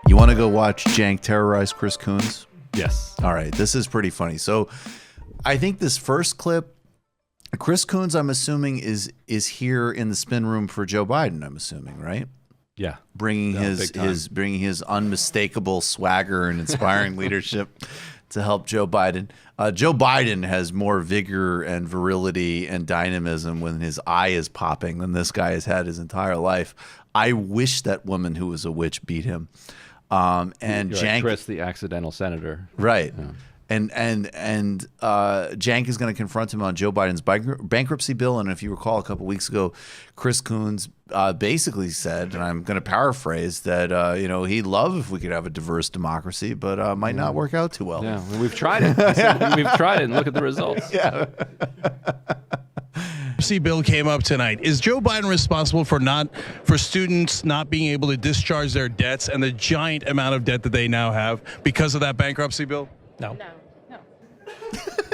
You want to go watch Cenk terrorize Chris Coons? Yes. All right. This is pretty funny. So I think this first clip, Chris Coons, I'm assuming, is here in the spin room for Joe Biden, I'm assuming, right? Yeah. Bringing his unmistakable swagger and inspiring leadership to help Joe Biden. Joe Biden has more vigor and virility and dynamism when his eye is popping than this guy has had his entire life. I wish that woman who was a witch beat him. And You're Cenk, like Chris, the accidental senator. right. Yeah. And Cenk is going to confront him on Joe Biden's bankruptcy bill. And if you recall, a couple weeks ago, Chris Coons basically said, and I'm going to paraphrase, that he'd love if we could have a diverse democracy, but might not work out too well. Yeah, well, we've tried it. We've tried it, and look at the results. Yeah. Bill came up tonight. Is Joe Biden responsible for students not being able to discharge their debts and the giant amount of debt that they now have because of that bankruptcy bill? No.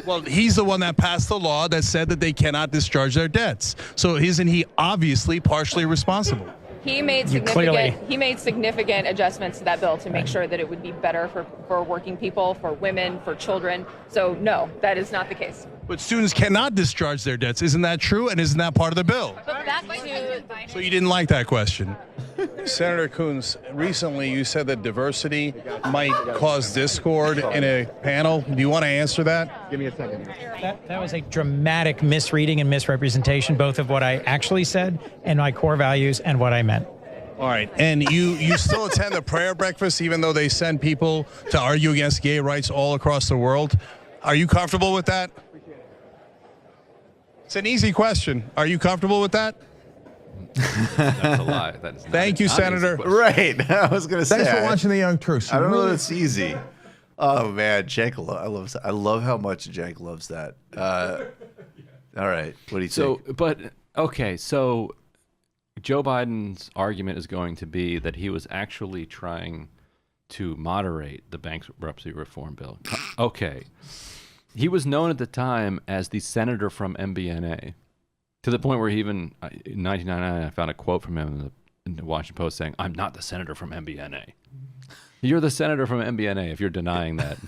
Well, he's the one that passed the law that said that they cannot discharge their debts. So isn't he obviously partially responsible? He made significant adjustments to that bill to make sure that it would be better for working people, for women, for children. So no, that is not the case. But students cannot discharge their debts. Isn't that true? And isn't that part of the bill? But back to So you didn't like that question. Senator Coons, recently you said that diversity might cause discord in a panel. Do you want to answer that? Give me a second. That was a dramatic misreading and misrepresentation, both of what I actually said and my core values and what I meant. All right. And you still attend the prayer breakfast, even though they send people to argue against gay rights all across the world. Are you comfortable with that? It's an easy question. Are you comfortable with that? That's a lie. That is Thank you, Senator. Right. I was going to say. Thanks for watching The Young Turks. I don't know that it's easy. Oh, man. Cenk, I love how much Cenk loves that. All right. What do you think? So Joe Biden's argument is going to be that he was actually trying to moderate the bankruptcy reform bill. Okay. He was known at the time as the senator from MBNA, to the point where he even, in 1999, I found a quote from him in the Washington Post saying, "I'm not the senator from MBNA." You're the senator from MBNA if you're denying that.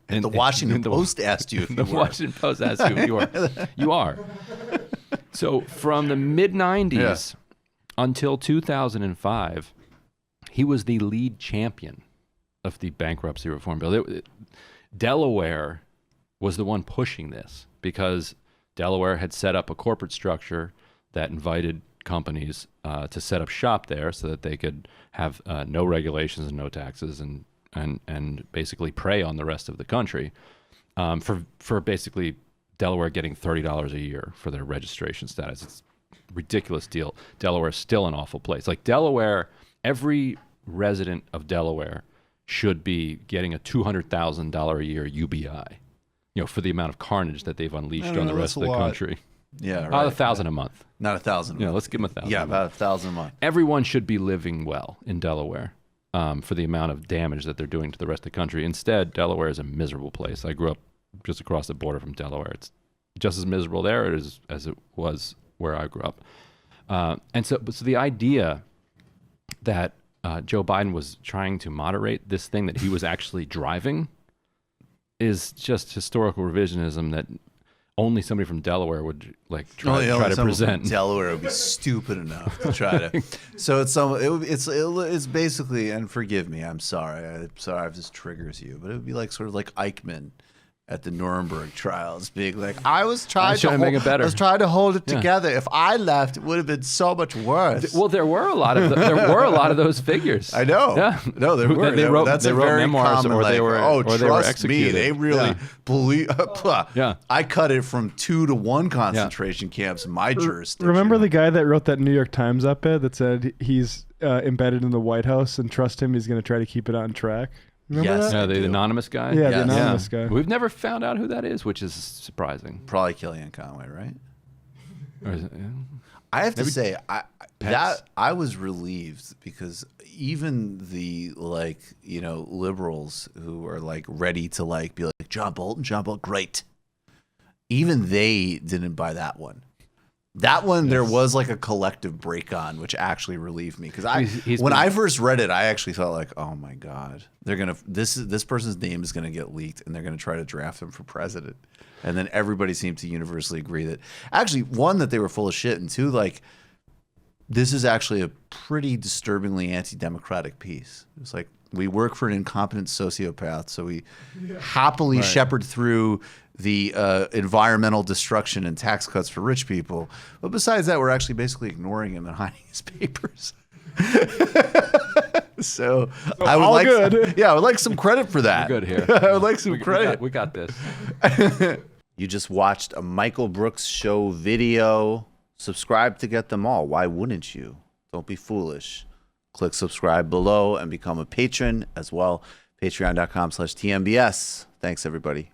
And the Washington Post asked you if you were. The Washington Post asked you if you were. You are. So from the mid-'90s until 2005, he was the lead champion of the bankruptcy reform bill. Delaware was the one pushing this because Delaware had set up a corporate structure that invited companies to set up shop there so that they could have no regulations and no taxes and basically prey on the rest of the country for basically Delaware getting $30 a year for their registration status. It's a ridiculous deal. Delaware is still an awful place. Like Delaware, every resident of Delaware should be getting a $200,000 a year UBI. For the amount of carnage that they've unleashed on the rest of the country. Yeah, right. About $1,000 a month. Not $1,000. Yeah, let's give them $1,000. Yeah, about $1,000 a month. Everyone should be living well in Delaware for the amount of damage that they're doing to the rest of the country. Instead, Delaware is a miserable place. I grew up just across the border from Delaware. It's just as miserable there as it was where I grew up. So the idea that Joe Biden was trying to moderate this thing that he was actually driving is just historical revisionism that only somebody from Delaware would try to present. Delaware would be stupid enough to try to. So it's basically, and forgive me, I'm sorry if this triggers you, but it would be like sort of like Eichmann at the Nuremberg trials, being like, I was trying to make it better. I was trying to hold it together. If I left, it would have been so much worse. Well, there were a lot of those figures. I know. Yeah. No, there were. They wrote very memoirs, common, or they were trust executed. me, they really believe. Yeah. I cut it from 2 to 1 concentration camps in my jurisdiction. Remember the guy that wrote that New York Times op-ed that said he's embedded in the White House and trust him, he's going to try to keep it on track? Remember Yes. that? Yeah, the anonymous guy? Yeah, the anonymous guy. We've never found out who that is, which is surprising. Probably Kellyanne Conway, right? Or is it, I have to say, I was relieved because even the liberals who are ready to be like John Bolton, great. Even they didn't buy that one. That one, there was like a collective break on, which actually relieved me because when been- I first read it, I actually thought like, oh my god, they're gonna this person's name is gonna get leaked and they're gonna try to draft him for president, and then everybody seemed to universally agree that actually one, that they were full of shit, and two, like this is actually a pretty disturbingly anti-democratic piece. It's like, we work for an incompetent sociopath, so we happily shepherd through the environmental destruction and tax cuts for rich people. But besides that, we're actually basically ignoring him and hiding his papers. So I would like, I would like some credit for that. We're good here. I would like some credit. We got this. You just watched a Michael Brooks show video. Subscribe to get them all. Why wouldn't you? Don't be foolish. Click subscribe below and become a patron as well. Patreon.com/TMBS. Thanks, everybody.